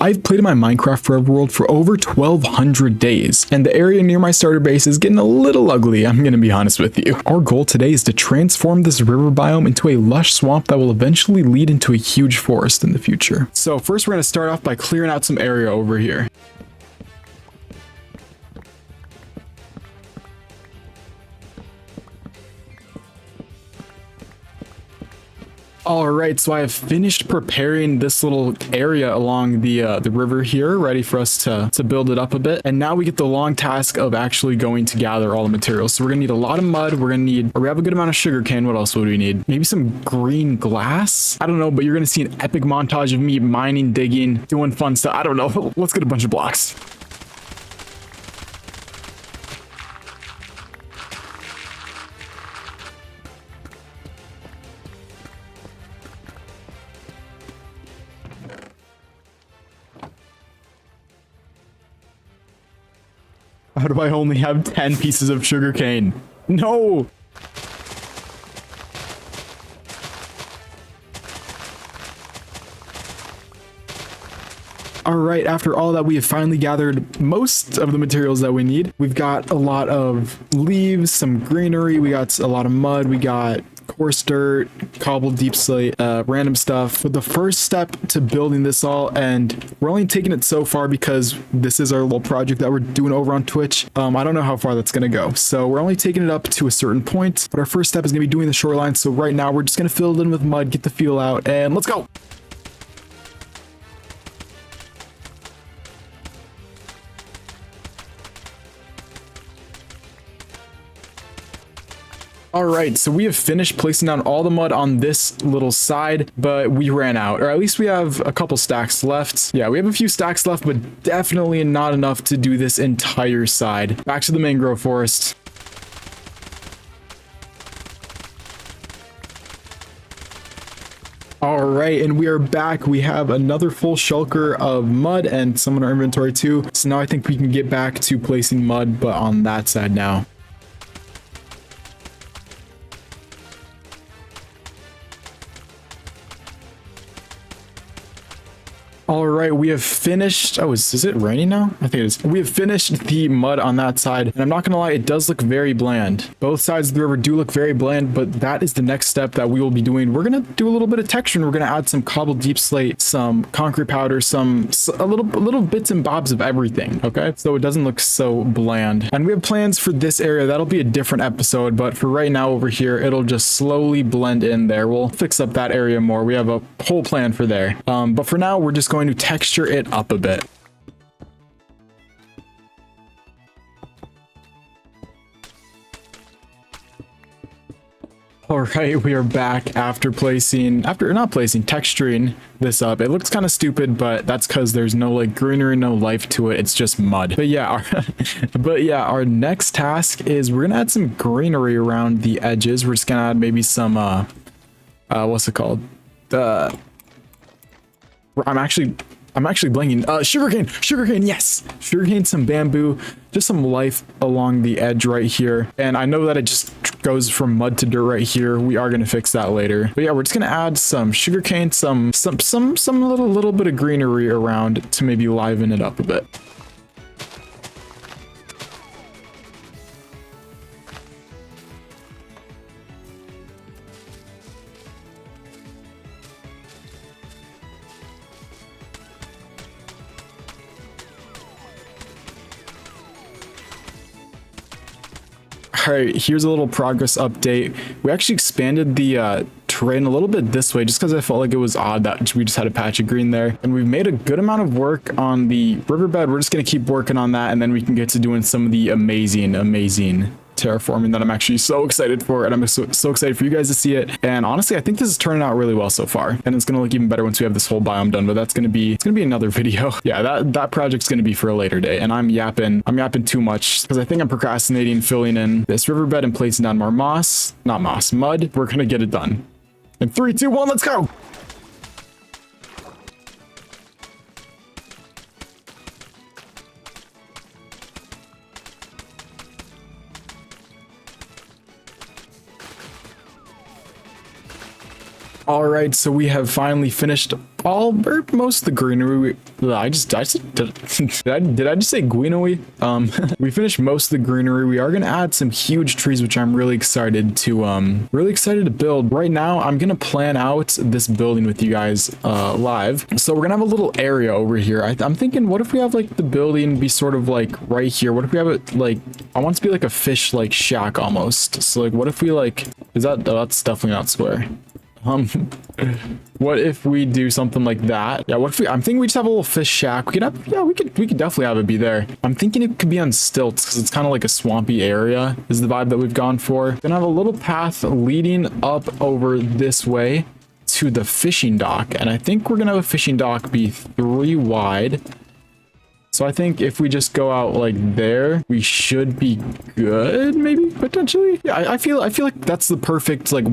I've played in my Minecraft Forever world for over 1,200 days, and the area near my starter base is getting a little ugly, I'm gonna be honest with you. Our goal today is to transform this river biome into a lush swamp that will eventually lead into a huge forest in the future. So first we're gonna start off by clearing out some area over here. All right, so I have finished preparing this little area along the river here, ready for us to build it up a bit. And now we get the long task of actually going to gather all the materials. So we're gonna need a lot of mud. We have a good amount of sugar cane. What else would we need? Maybe some green glass? I don't know, but you're gonna see an epic montage of me mining, digging, doing fun stuff. I don't know. Let's get a bunch of blocks. How do I only have 10 pieces of sugarcane? No! All right, after all that, we have finally gathered most of the materials that we need. We've got a lot of leaves, some greenery, we got a lot of mud, we got coarse dirt, cobbled deep slate, random stuff. But the first step to building this all, and we're only taking it so far because this is our little project that we're doing over on Twitch. I don't know how far that's gonna go, so we're only taking it up to a certain point. But our first step is gonna be doing the shoreline. So right now we're just gonna fill it in with mud, get the feel out, and let's go. All right, so we have finished placing down all the mud on this little side, but we ran out, or at least we have a couple stacks left. Yeah, we have a few stacks left, but definitely not enough to do this entire side. Back to the mangrove forest. All right, and we are back. We have another full shulker of mud and some in our inventory too. So now I think we can get back to placing mud, but on that side now. All right, we have finished. Oh, is it raining now? I think it is. We have finished the mud on that side, and I'm not gonna lie, it does look very bland. Both sides of the river do look very bland, but that is the next step that we will be doing. We're gonna do a little bit of texture, and we're gonna add some cobbled deep slate, some concrete powder, a little bits and bobs of everything. Okay, so it doesn't look so bland. And we have plans for this area. That'll be a different episode, but for right now over here, it'll just slowly blend in there. We'll fix up that area more. We have a whole plan for there. But for now, we're just going to texture it up a bit. All right, we are back after texturing this up. It looks kind of stupid, but that's because there's no like greenery, no life to it. It's just mud. But yeah, our next task is we're gonna add some greenery around the edges. We're just gonna add maybe some what's it called? I'm actually blanking. Sugarcane, yes. Sugarcane, some bamboo, just some life along the edge right here. And I know that it just goes from mud to dirt right here. We are gonna fix that later. But yeah, we're just gonna add some sugarcane, some little bit of greenery around to maybe liven it up a bit. All right, here's a little progress update. We actually expanded the terrain a little bit this way just because I felt like it was odd that we just had a patch of green there. And we've made a good amount of work on the riverbed. We're just going to keep working on that, and then we can get to doing some of the amazing terraforming that I'm actually so excited for, and I'm so excited for you guys to see it. And honestly, I think this is turning out really well so far, and it's gonna look even better once we have this whole biome done. But it's gonna be another video. Yeah, that project's gonna be for a later day, and I'm yapping too much because I think I'm procrastinating filling in this riverbed and placing down more mud. We're gonna get it done in 3, 2, 1, let's go. All right, so we have finally finished most of the greenery. Did I just say greenery? We finished most of the greenery. We are gonna add some huge trees, which I'm really excited to build. Right now, I'm gonna plan out this building with you guys live. So we're gonna have a little area over here. I'm thinking, what if we have like the building be sort of like right here? What if we have it like, I want it to be like a fish like shack almost. So like, what if we like, that's definitely not square. What if we do something like that? Yeah, what if I'm thinking we just have a little fish shack. We could definitely have it be there. I'm thinking it could be on stilts because it's kind of like a swampy area is the vibe that we've gone for. Gonna have a little path leading up over this way to the fishing dock. And I think we're gonna have a fishing dock be 3 wide. So I think if we just go out like there, we should be good, maybe potentially. Yeah, I feel like that's the perfect like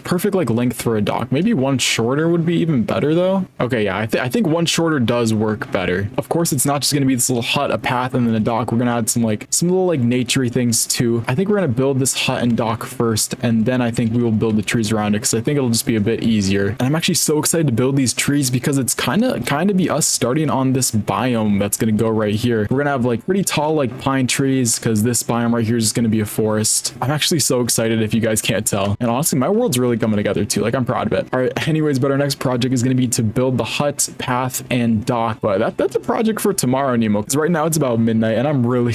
perfect like length for a dock. Maybe one shorter would be even better though. Okay, yeah, I think one shorter does work better. Of course, it's not just gonna be this little hut, a path, and then a dock. We're gonna add some little like naturey things too. I think we're gonna build this hut and dock first, and then I think we will build the trees around it because I think it'll just be a bit easier. And I'm actually so excited to build these trees because it's kind of be us starting on this biome that's going to go right here. We're going to have like pretty tall like pine trees because this biome right here is going to be a forest. I'm actually so excited if you guys can't tell. And honestly, my world's really coming together too. Like I'm proud of it. All right. Anyways, but our next project is going to be to build the hut, path, and dock. But that's a project for tomorrow, Nemo, because right now it's about midnight and I'm really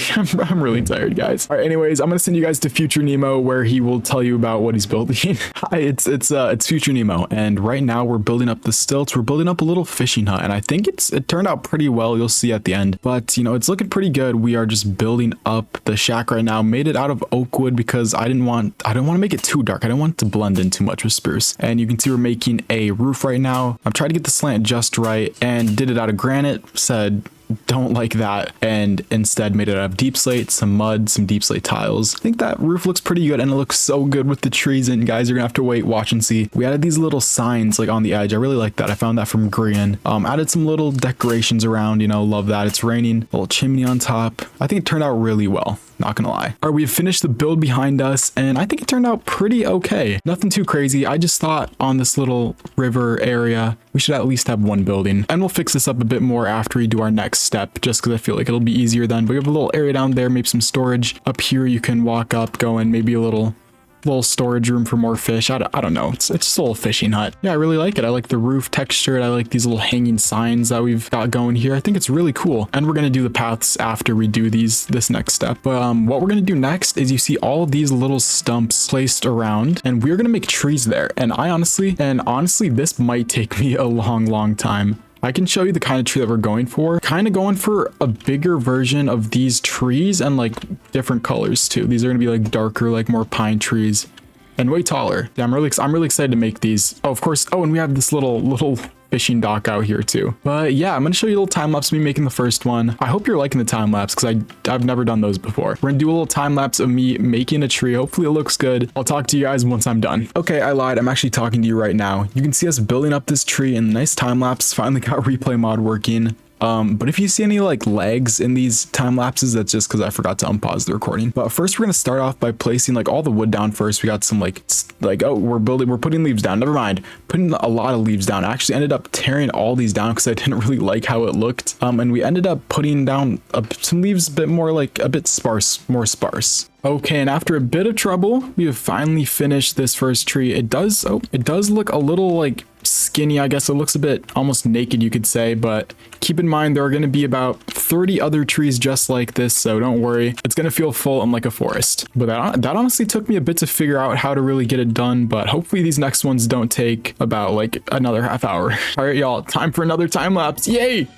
tired, guys. All right. Anyways, I'm going to send you guys to Future Nemo where he will tell you about what he's building. Hi, it's Future Nemo. And right now we're building up the stilts. We're building up a little fishing hut. And I think it turned out pretty well. You'll see at the end. But you know, it's looking pretty good. We are just building up the shack right now. Made it out of oak wood because I don't want to make it too dark. I don't want it to blend in too much with spruce. And you can see we're making a roof right now. I'm trying to get the slant just right and did it out of granite. Said don't like that and instead made it out of deep slate, some mud, some deep slate tiles. I think that roof looks pretty good and it looks so good with the trees in. Guys, you're gonna have to wait, watch and see. We added these little signs like on the edge. I really like that. I found that from Green. Added some little decorations around, you know, love that. It's raining, a little chimney on top. I think it turned out really well. Not gonna lie. All right, we've finished the build behind us and I think it turned out pretty okay. Nothing too crazy. I just thought on this little river area, we should at least have one building, and we'll fix this up a bit more after we do our next step, just because I feel like it'll be easier then. But we have a little area down there, maybe some storage up here. You can walk up, go in, maybe a little storage room for more fish. I don't know. It's just a little fishing hut. Yeah, I really like it. I like the roof texture. I like these little hanging signs that we've got going here. I think it's really cool. And we're going to do the paths after we do this next step. But what we're going to do next is you see all of these little stumps placed around and we're going to make trees there. And honestly, this might take me a long time. I can show you the kind of tree that we're going for. Kind of going for a bigger version of these trees and like different colors too. These are gonna be like darker, like more pine trees and way taller. Yeah, I'm really excited to make these. Oh, of course. Oh, and we have this little fishing dock out here too. But yeah, I'm gonna show you a little time lapse of me making the first one. I hope you're liking the time lapse because I've never done those before. We're gonna do a little time lapse of me making a tree. Hopefully it looks good. I'll talk to you guys once I'm done. Okay, I lied. I'm actually talking to you right now. You can see us building up this tree and nice time lapse. Finally got replay mod working. But if you see any like lags in these time lapses, that's just because I forgot to unpause the recording. But first we're going to start off by placing like all the wood down first. We got some oh, we're putting leaves down. Never mind. Putting a lot of leaves down. I actually ended up tearing all these down because I didn't really like how it looked. And we ended up putting down some leaves a bit more like a bit more sparse. Okay, and after a bit of trouble, we have finally finished this first tree. It does look a little like skinny, I guess. It looks a bit almost naked, you could say, but keep in mind there are going to be about 30 other trees just like this, so don't worry. It's going to feel full and like a forest. But that honestly took me a bit to figure out how to really get it done, but hopefully these next ones don't take about like another half hour. All right, y'all, time for another time lapse. Yay!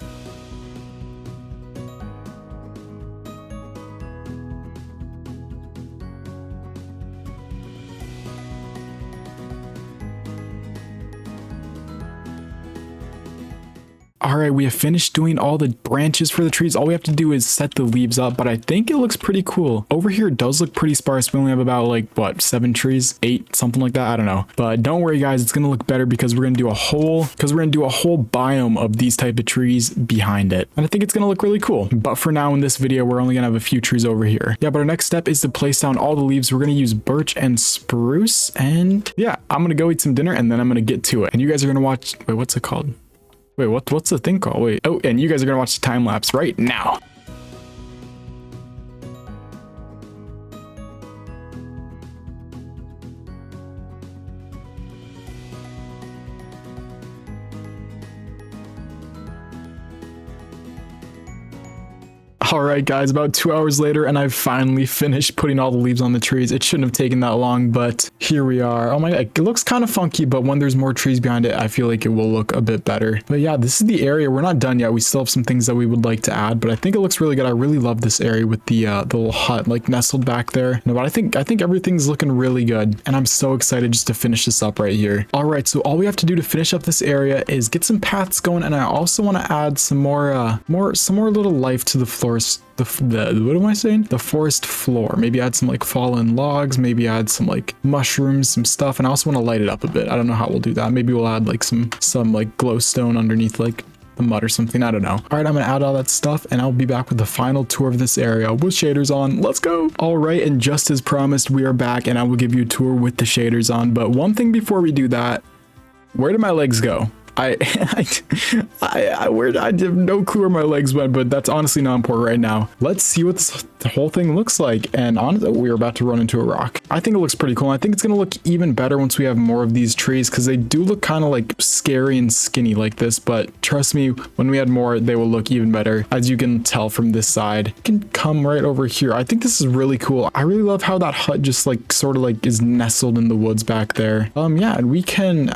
All right, we have finished doing all the branches for the trees. All we have to do is set the leaves up, but I think it looks pretty cool. Over here, it does look pretty sparse. We only have about like, what, 7 trees, 8, something like that. I don't know. But don't worry, guys. It's going to look better because we're going to do a whole biome of these type of trees behind it. And I think it's going to look really cool. But for now, in this video, we're only going to have a few trees over here. Yeah, but our next step is to place down all the leaves. We're going to use birch and spruce. And yeah, I'm going to go eat some dinner and then I'm going to get to it. And you guys are going to watch, wait, what's it called? Wait, what's the thing called? Wait. Oh, and you guys are gonna watch the time lapse right now. All right, guys, about 2 hours later, and I've finally finished putting all the leaves on the trees. It shouldn't have taken that long, but here we are. Oh my God, it looks kind of funky, but when there's more trees behind it, I feel like it will look a bit better. But yeah, this is the area. We're not done yet. We still have some things that we would like to add, but I think it looks really good. I really love this area with the little hut like nestled back there. No, but I think everything's looking really good, and I'm so excited just to finish this up right here. All right, so all we have to do to finish up this area is get some paths going, and I also want to add some more little life to the floors. What am I saying? The forest floor. Maybe add some like fallen logs, maybe add some like mushrooms, some stuff, and I also want to light it up a bit. I don't know how we'll do that. Maybe we'll add like some like glowstone underneath like the mud or something. I don't know. All right, I'm gonna add all that stuff, and I'll be back with the final tour of this area with shaders on. Let's go. All right, and just as promised, we are back, and I will give you a tour with the shaders on. But one thing before we do that, where did my legs go? I have no clue where my legs went, but that's honestly not important right now. Let's see what the whole thing looks like. And honestly, we're about to run into a rock. I think it looks pretty cool. I think it's going to look even better once we have more of these trees, because they do look kind of like scary and skinny like this. But trust me, when we add more, they will look even better. As you can tell from this side, you can come right over here. I think this is really cool. I really love how that hut just like sort of like is nestled in the woods back there. Yeah, and we can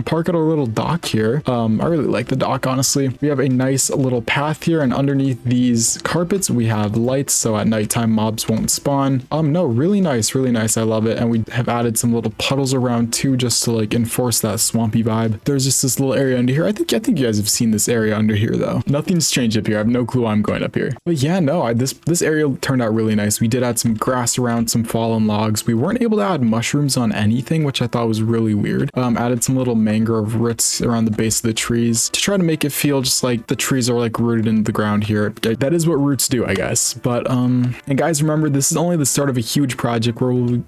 park at our little dock here. I really like the dock, honestly. We have a nice little path here, and underneath these carpets we have lights, so at nighttime mobs won't spawn. No, really nice, really nice. I love it. And we have added some little puddles around too, just to like enforce that swampy vibe. There's just this little area under here. I think you guys have seen this area under here though. Nothing's changed up here. I have no clue why I'm going up here. But yeah, no, this area turned out really nice. We did add some grass around, some fallen logs. We weren't able to add mushrooms on anything, which I thought was really weird. Added some little mangrove roots around the base of the trees to try to make it feel just like the trees are like rooted into the ground here. That is what roots do, I guess. But and guys, remember, this is only the start of a huge project where we will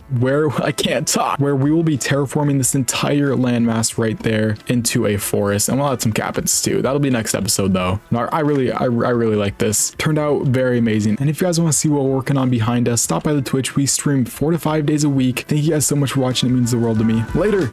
be terraforming this entire landmass right there into a forest, and we'll add some cabins too. That'll be next episode though. No, I really like this. Turned out very amazing. And if you guys want to see what we're working on behind us, stop by the Twitch. We stream 4 to 5 days a week. Thank you guys so much for watching. It means the world to me. Later.